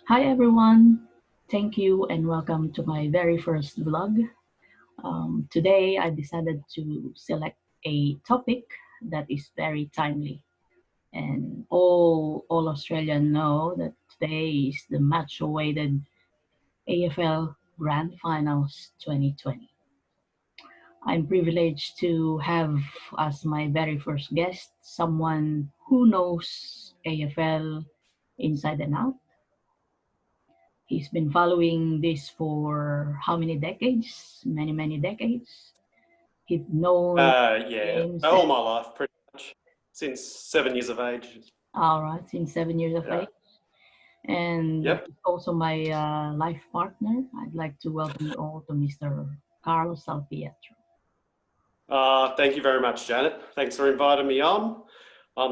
Hi everyone, thank you and welcome to my very first vlog. Today I decided to select a topic that is very timely, and all Australians know that today is the much awaited AFL Grand Finals 2020. I'm privileged to have as my very first guest someone who knows AFL inside and out. He's been following this for how many decades? Many decades. He's known Yeah, games all and my life, pretty much, since 7 years of age. all right, since 7 years of Yeah. age. And Yep. he's also my life partner. I'd like to welcome you all to Mr. Carlos Salpietro. Thank you very much, Janet. Thanks for inviting me on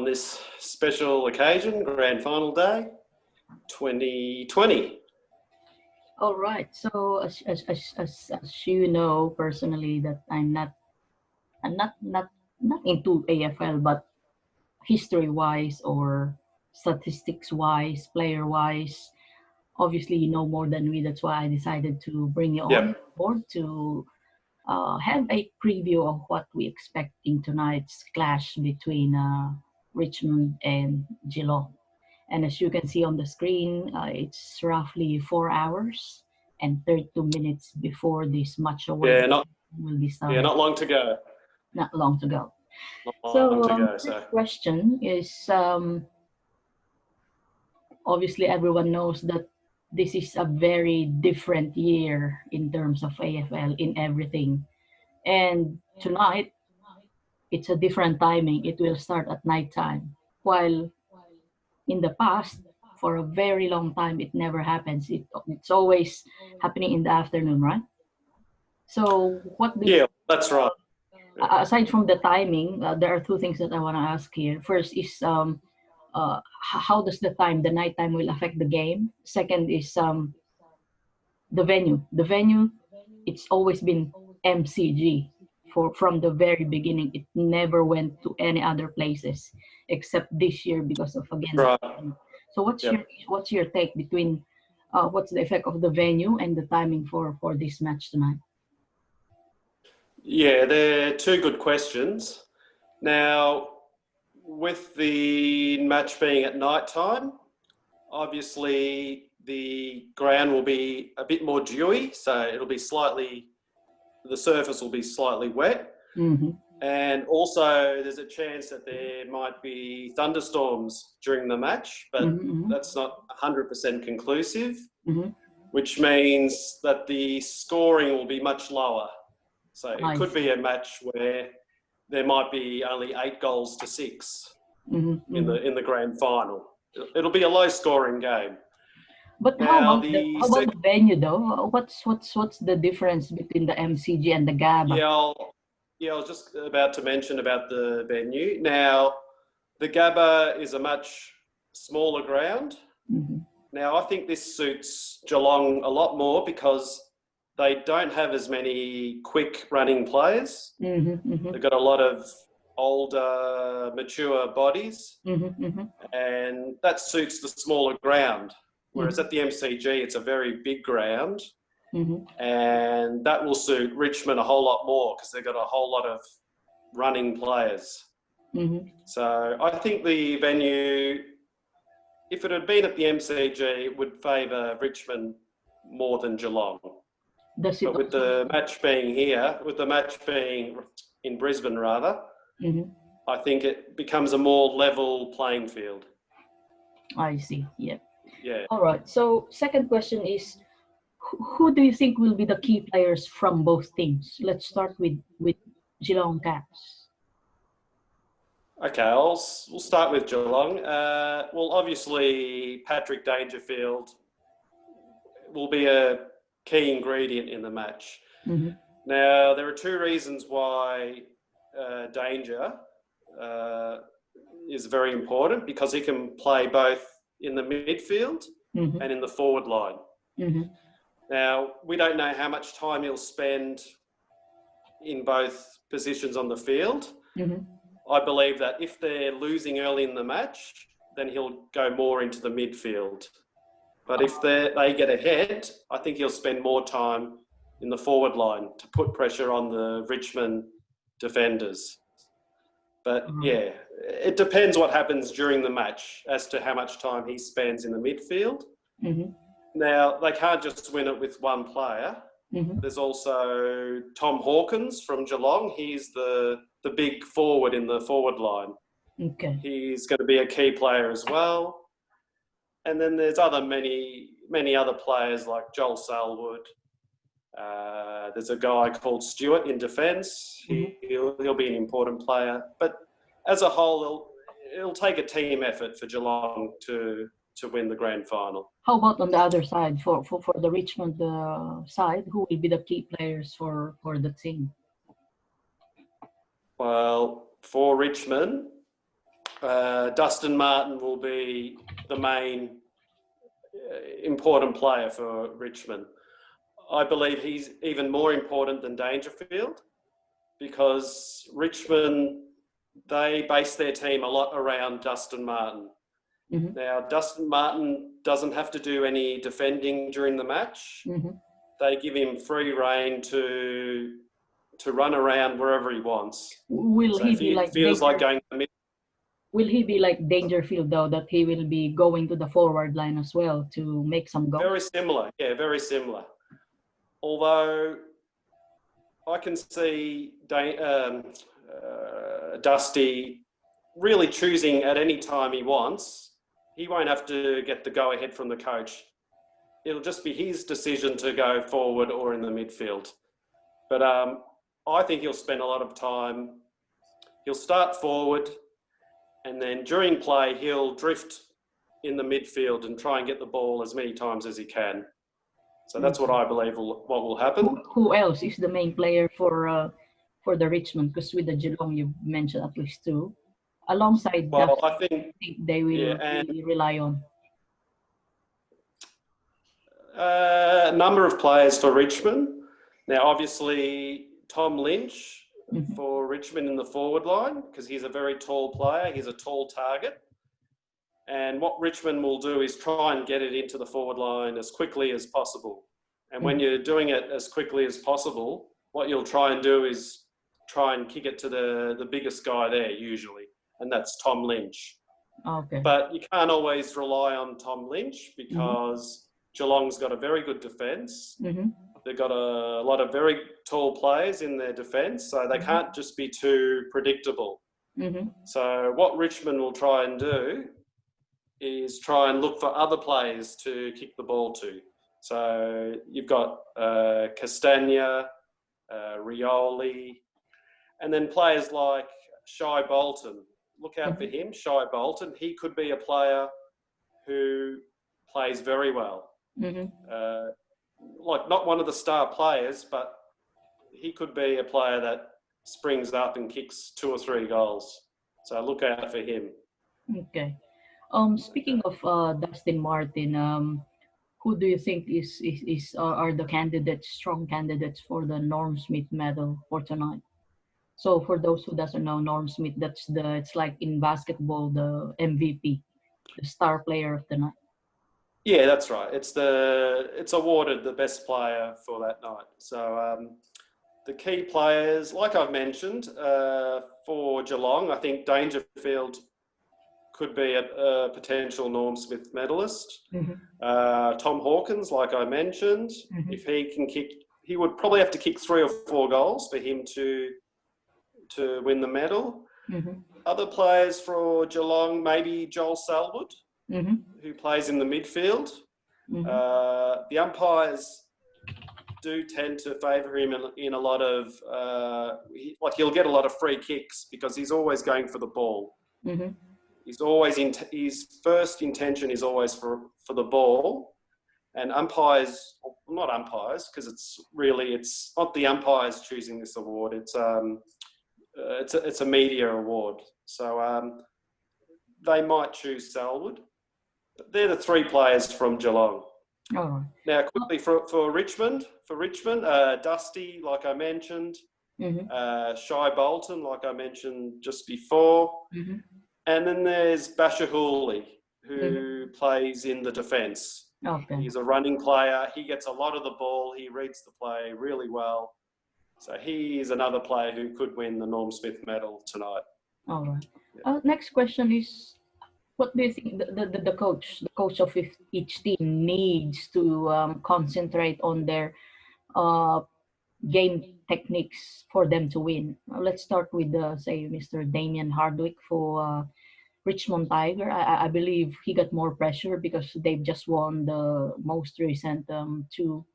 this special occasion, Grand Final Day, 2020. All right. So as you know personally that I'm not into AFL, but history wise or statistics wise, player wise, obviously you know more than me. That's why I decided to bring you on Yep. board to have a preview of what we expect in tonight's clash between Richmond and Geelong. And as you can see on the screen, it's roughly 4 hours and 32 minutes before this match away Yeah, not will be yeah, started. not long to go. Not long to go. Not long So to go. first So question is obviously everyone knows that this is a very different year in terms of AFL in everything. And tonight, it's a different timing. It will start at nighttime. While in the past, for a very long time, it never happens. It's always happening in the afternoon, right? So, what do you, yeah, that's right. Yeah. aside from the timing, there are two things that I want to ask here. First is how does the nighttime will affect the game? Second is the venue. The venue, it's always been MCG for from the very beginning. It never went to any other places except this year because of again the Right. pandemic. So Yep. what's your take between what's the effect of the venue and the timing for this match tonight? Yeah, they're two good questions. Now, with the match being at night time, obviously the ground will be a bit more dewy, so the surface will be slightly wet. Mm-hmm. And also there's a chance that there might be thunderstorms during the match, but Mm-hmm. that's not 100% conclusive, Mm-hmm. which means that the scoring will be much lower. So it I could see. be a match where there might be only 8 goals to 6 Mm-hmm. in Mm-hmm. the grand final. It'll be a low scoring game. But Now the how about sec- the venue though? What's the difference between the MCG and the GABA? yeah, I was just about to mention about the venue. Now the Gabba is a much smaller ground. Mm-hmm. Now I think this suits Geelong a lot more because they don't have as many quick running players. Mm-hmm. Mm-hmm. They've got a lot of older, mature bodies, Mm-hmm. Mm-hmm. and that suits the smaller ground. Whereas Mm-hmm. at the MCG, it's a very big ground, Mm-hmm. and that will suit Richmond a whole lot more because they've got a whole lot of running players. Mm-hmm. So I think the venue, if it had been at the MCG, it would favour Richmond more than Geelong. Does it But with also? the match being here, with the match being in Brisbane rather, Mhm. I think it becomes a more level playing field. I see. Yeah. Yeah. All right. So second question is, who do you think will be the key players from both teams? Let's start with Geelong Cats. Okay, we'll start with Geelong. Well, obviously, Patrick Dangerfield will be a key ingredient in the match. Mm-hmm. Now, there are two reasons why Danger uh, is very important because he can play both in the midfield Mm-hmm. and in the forward line. Mm-hmm. Now, we don't know how much time he'll spend in both positions on the field. Mm-hmm. I believe that if they're losing early in the match, then he'll go more into the midfield. But if they get ahead, I think he'll spend more time in the forward line to put pressure on the Richmond defenders. But yeah, it depends what happens during the match as to how much time he spends in the midfield. Mm-hmm. Now, they can't just win it with one player. Mm-hmm. There's also Tom Hawkins from Geelong. He's the big forward in the forward line. Okay. He's going to be a key player as well. And then there's many other players like Joel Selwood. There's a guy called Stewart in defence. He'll be an important player. But as a whole, it'll take a team effort for Geelong to win the grand final. How about on the other side, for the Richmond side, who will be the key players for the team? Well, for Richmond, Dustin Martin will be the main important player for Richmond. I believe he's even more important than Dangerfield because Richmond, they base their team a lot around Dustin Martin. Mm-hmm. Now, Dustin Martin doesn't have to do any defending during the match. Mm-hmm. They give him free rein to run around wherever he wants. Will he be like feels like going to the mid? Will he be like Dangerfield though, that he will be going to the forward line as well to make some goals? Very similar, yeah, very similar. Although I can see Dusty really choosing at any time he wants. He won't have to get the go-ahead from the coach. It'll just be his decision to go forward or in the midfield. But I think he'll spend a lot of time. He'll start forward, and then during play, he'll drift in the midfield and try and get the ball as many times as he can. So that's what I believe what will happen. Who else is the main player for the Richmond? Because with the Geelong, you mentioned at least two. Alongside well, that, I think they will really rely on. A number of players for Richmond. Now, obviously, Tom Lynch for Richmond in the forward line because he's a very tall player. He's a tall target. And what Richmond will do is try and get it into the forward line as quickly as possible. And when you're doing it as quickly as possible, what you'll try and do is try and kick it to the biggest guy there usually, and that's Tom Lynch. Okay. But you can't always rely on Tom Lynch because Geelong's got a very good defence. They've got a lot of very tall players in their defence, so they can't just be too predictable. So what Richmond will try and do is try and look for other players to kick the ball to. So you've got Castagna, Rioli, and then players like Shai Bolton. Look out for him, Shai Bolton. He could be a player who plays very well. Like not one of the star players, but he could be a player that springs up and kicks 2 or 3 goals. So look out for him. Okay. Speaking of Dustin Martin, who do you think are the candidates, strong candidates for the Norm Smith medal for tonight? So for those who doesn't know, Norm Smith, it's like in basketball, the MVP, the star player of the night. Yeah, that's right. It's awarded the best player for that night. So the key players, like I've mentioned, for Geelong, I think Dangerfield could be a potential Norm Smith medalist. Tom Hawkins, like I mentioned, if he can kick, he would probably have to kick 3 or 4 goals for him to win the medal. Other players for Geelong, maybe Joel Selwood, who plays in the midfield. The umpires do tend to favour him in a lot of, he'll get a lot of free kicks because he's always going for the ball. He's always his first intention is always for the ball, and umpires, not umpires, because it's not the umpires choosing this award. It's a media award, so they might choose Selwood. But they're the 3 players from Geelong. Oh. Now, quickly for Richmond, Dusty, like I mentioned, Shai Bolton, like I mentioned just before. And then there's Basher Hooley, who plays in the defence. Okay. He's a running player. He gets a lot of the ball. He reads the play really well. So he is another player who could win the Norm Smith medal tonight. All right. Yeah. Next question is, what do you think the coach of each team needs to concentrate on their uh, game techniques for them to win? Let's start with, say, Mr. Damian Hardwick for Richmond Tiger. I believe he got more pressure because they've just won the most recent two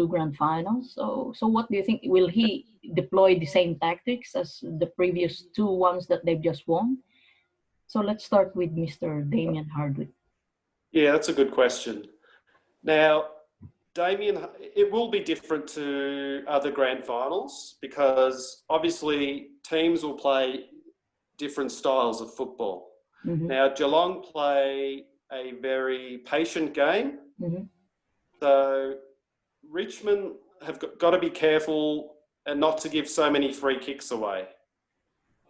grand finals. So what do you think? Will he deploy the same tactics as the previous two ones that they've just won? So let's start with Mr. Damian Hardwick. Yeah, that's a good question. Now, Damien, it will be different to other grand finals because obviously teams will play different styles of football. Mm-hmm. Now, Geelong play a very patient game. Mm-hmm. So Richmond have got to be careful and not to give so many free kicks away.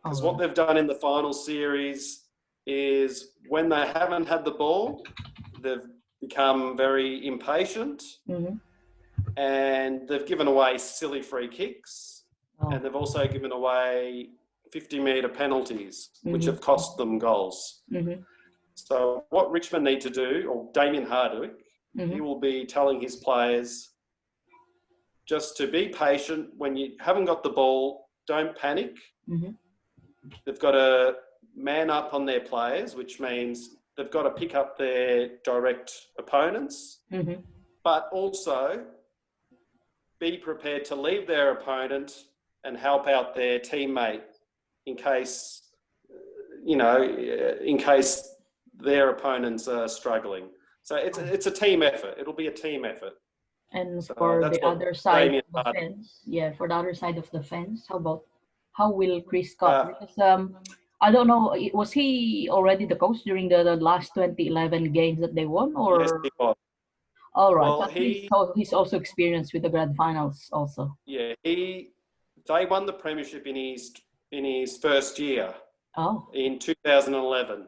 Because what they've done in the final series is when they haven't had the ball, they've become very impatient. Mm-hmm. And they've given away silly free kicks, and they've also given away 50-metre penalties, which have cost them goals. Mm-hmm. So what Richmond need to do, or Damien Hardwick, he will be telling his players just to be patient. When you haven't got the ball, don't panic. Mm-hmm. They've got to man up on their players, which means they've got to pick up their direct opponents, but also be prepared to leave their opponent and help out their teammate in case, in case their opponents are struggling. So it's a team effort. It'll be a team effort. And so for the other side of the Hardwick. fence, for the other side of the fence, how will Chris Scott? Because I don't know, was he already the coach during the last 2011 games that they won, or? Yes, he was. All right, Well, but he's also experienced with the grand finals also. Yeah, they won the premiership in his first year. Oh. In 2011,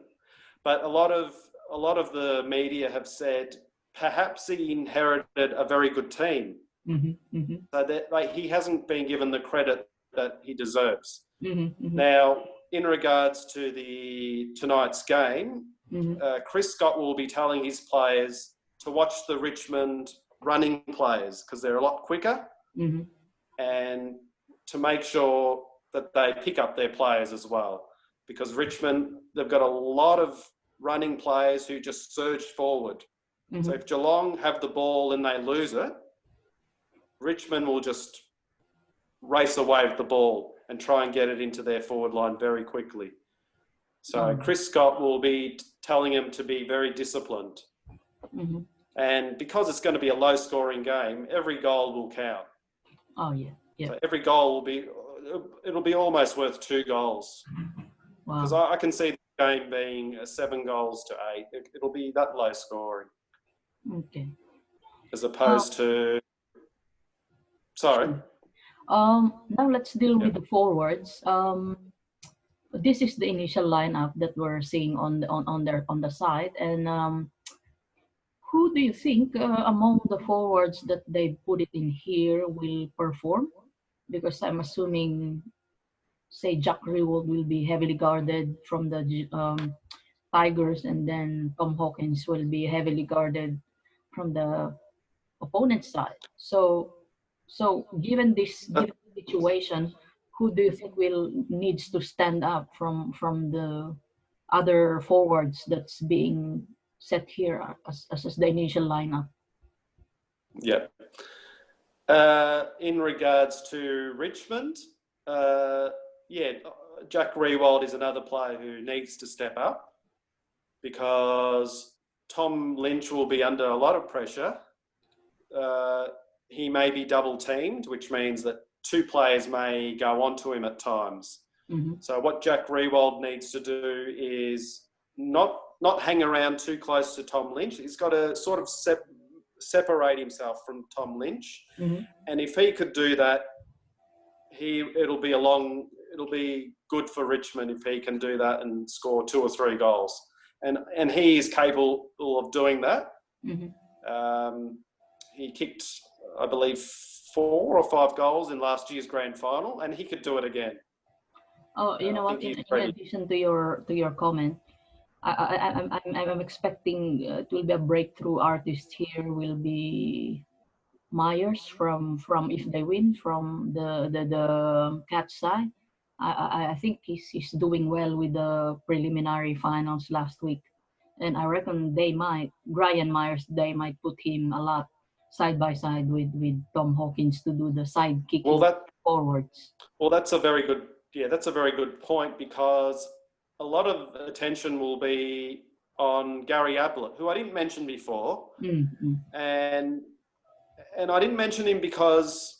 but a lot of the media have said perhaps he inherited a very good team, so that he hasn't been given the credit that he deserves. Now, in regards to tonight's game, Chris Scott will be telling his players to watch the Richmond running players because they're a lot quicker, and to make sure that they pick up their players as well. Because Richmond, they've got a lot of running players who just surge forward. So if Geelong have the ball and they lose it, Richmond will just race away with the ball and try and get it into their forward line very quickly. So Chris Scott will be telling him to be very disciplined. And because it's going to be a low-scoring game, every goal will count. Oh, yeah. So every goal it'll be almost worth 2 goals. Because I can see the game being 7 goals to 8. It'll be that low scoring. Okay. As opposed to... Sorry. Now let's deal with the forwards. This is the initial lineup that we're seeing on the side, and who do you think among the forwards that they put it in here will perform? Because I'm assuming, say, Jack Rewald will be heavily guarded from the Tigers, and then Tom Hawkins will be heavily guarded from the opponent's side. So given this situation, who do you think needs to stand up from the other forwards that's being set here as the initial lineup? Yeah. In regards to Richmond, Jack Rewald is another player who needs to step up because Tom Lynch will be under a lot of pressure. He may be double teamed, which means that 2 players may go onto him at times. So what Jack Rewald needs to do is not hang around too close to Tom Lynch. He's got to sort of separate himself from Tom Lynch. And if he could do that, it'll be good for Richmond if he can do that and score 2 or 3 goals. And he is capable of doing that. He kicked, I believe, 4 or 5 goals in last year's grand final, and he could do it again. Oh, you know I what? think In, he's in ready. addition to your comment, I'm expecting it will be a breakthrough artist here. Will be Myers from if they win from the catch side. I think he's doing well with the preliminary finals last week, and I reckon they might Brian Myers they might put him a lot side by side with Tom Hawkins to do the side Well, kicking forwards. that's a very good, that's a very good point, because a lot of attention will be on Gary Ablett, who I didn't mention before, Mm-hmm. and I didn't mention him because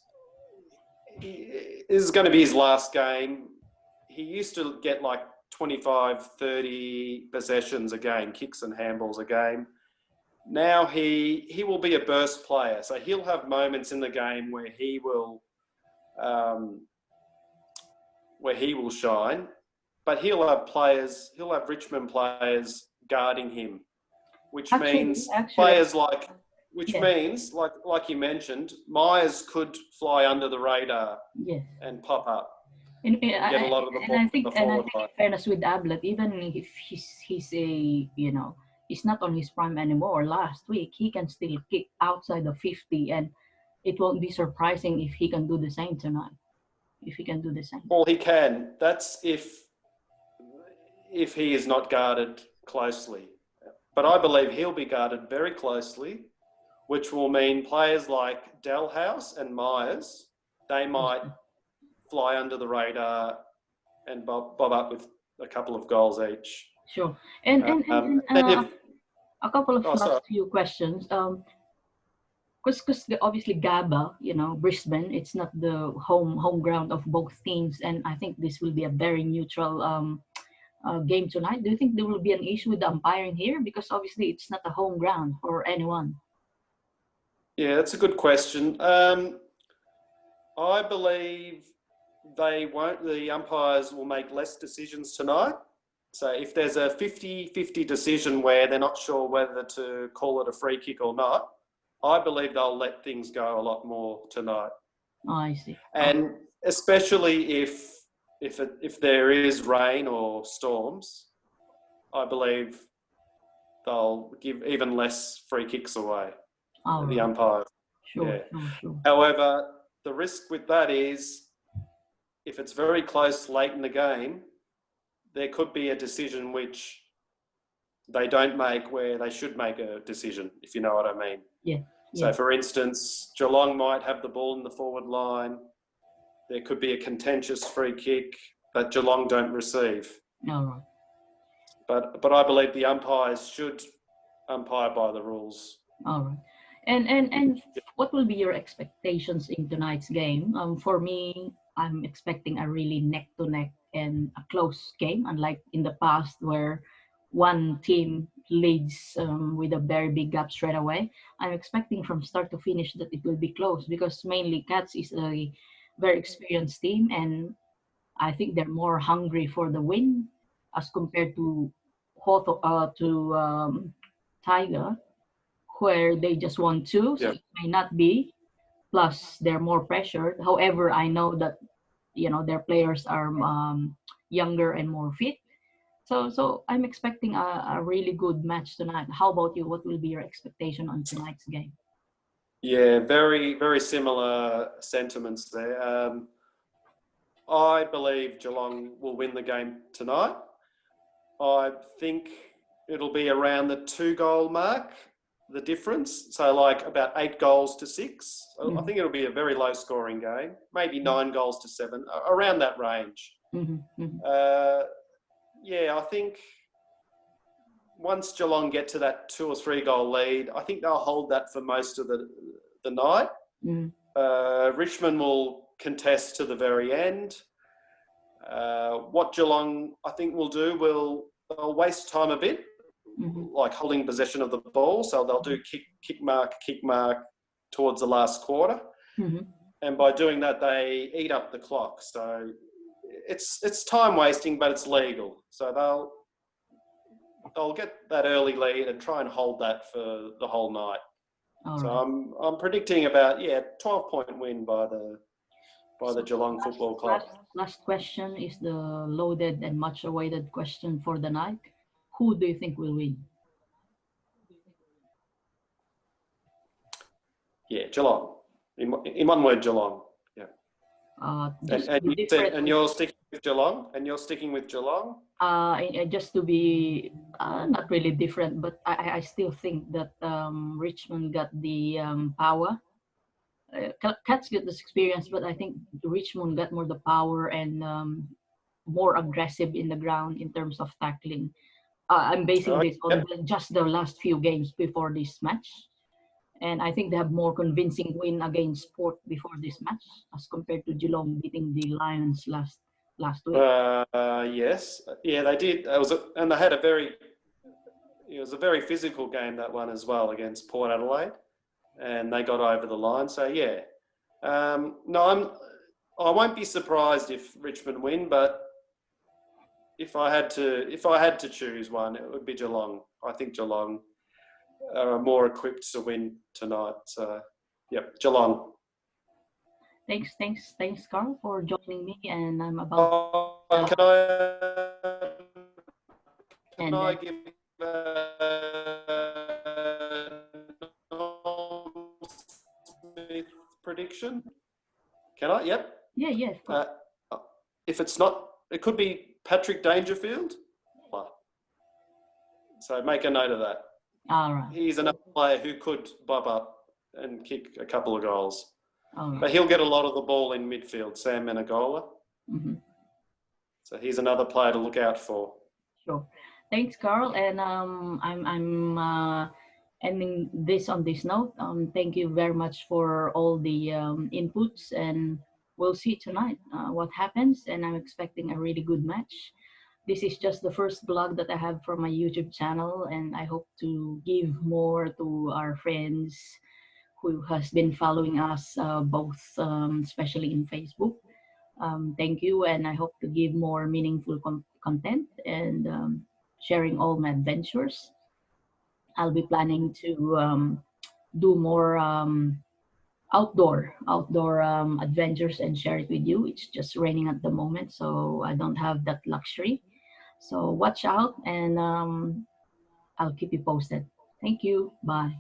this is going to be his last game. He used to get like 25, 30 possessions a game, kicks and handballs a game. Now he will be a burst player, so he'll have moments in the game where he will shine, but he'll have Richmond players guarding him, which means Actually, players like, yeah, like you mentioned, Myers could fly under the radar yes. and pop up And and get a lot of the and ball in the I forward think line. in fairness with Ablett, even if he's a he's not on his prime anymore. Last week he can still kick outside of 50, and it won't be surprising if he can do the same tonight. If he can do the same. Well, he can. That's if he is not guarded closely. But I believe he'll be guarded very closely, which will mean players like Dalhouse and Myers, they might fly under the radar and bob up with a couple of goals each. Sure. And And if, a couple of oh, sorry. last few questions. Because obviously GABA, Brisbane, it's not the home ground of both teams, and I think this will be a very neutral game tonight. Do you think there will be an issue with the umpiring here? Because obviously it's not a home ground for anyone. Yeah, that's a good question. I believe the umpires will make less decisions tonight. So if there's a 50-50 decision where they're not sure whether to call it a free kick or not, I believe they'll let things go a lot more tonight. Oh, I see. And especially if there is rain or storms, I believe they'll give even less free kicks away, the umpires. Sure, Yeah. sure. However, the risk with that is if it's very close late in the game, there could be a decision which they don't make where they should make a decision, if you know what I mean. Yeah. So, for instance, Geelong might have the ball in the forward line. There could be a contentious free kick that Geelong don't receive. All right. But I believe the umpires should umpire by the rules. All right. And what will be your expectations in tonight's game? For me, I'm expecting a really neck to neck and a close game, unlike in the past where one team leads with a very big gap straight away. I'm expecting from start to finish that it will be close because mainly Cats is a very experienced team, and I think they're more hungry for the win as compared to Tiger, where they just want to. So Yeah. it may not be. Plus, they're more pressured. However, I know that their players are younger and more fit. So I'm expecting a really good match tonight. How about you? What will be your expectation on tonight's game? Yeah, very, very similar sentiments there. I believe Geelong will win the game tonight. I think it'll be around the 2-goal mark, the difference. So like about 8 goals to 6. I think it'll be a very low scoring game, maybe 9 goals to 7, around that range. Yeah, I think once Geelong get to that 2 or 3 goal lead, I think they'll hold that for most of the night. Richmond will contest to the very end. What Geelong, I think, will do, they'll waste time a bit, like holding possession of the ball. So they'll do kick mark towards the last quarter. And by doing that, they eat up the clock. So it's time wasting, but it's legal. So they'll get that early lead and try and hold that for the whole night. All So right. I'm predicting about 12-point win by the So Geelong last, Football Club. last question is the loaded and much awaited question for the night. Who do you think will win? Yeah, Geelong. In one word, Geelong. Yeah. Just to And be you said, different, and you're sticking with Geelong, and you're sticking with Geelong. just to be not really different, but I still think that Richmond got the power. Cats get this experience, but I think Richmond got more the power and more aggressive in the ground in terms of tackling. I'm basing Oh, this on yep. just the last few games before this match, and I think they have more convincing win against Port before this match as compared to Geelong beating the Lions last week. Yes. Yeah, they did. And they had it was a very physical game, that one as well, against Port Adelaide, and they got over the line. So yeah, no, I won't be surprised if Richmond win, but if I had to choose one, it would be Geelong. I think Geelong are more equipped to win tonight. So, yep, Geelong. Thanks, Carl, for joining me. And I'm about Oh, to, can and I then give Noel Smith prediction? Can I? Yep. yeah, of course. Uh, if it's not, it could be Patrick Dangerfield. So make a note of that. All right, He's another player who could bob up and kick a couple of goals. all But right. he'll get a lot of the ball in midfield, Sam Menegola. Mm-hmm. So he's another player to look out for. Sure. Thanks, Carl. And I'm ending this on this note. Thank you very much for all the inputs, and we'll see tonight what happens. And I'm expecting a really good match. This is just the first blog that I have from my YouTube channel, and I hope to give more to our friends who has been following us both, especially in Facebook. Thank you, and I hope to give more meaningful content and sharing all my adventures. I'll be planning to do more outdoor adventures and share it with you. It's just raining at the moment, so I don't have that luxury. So watch out, and I'll keep you posted. Thank you. Bye.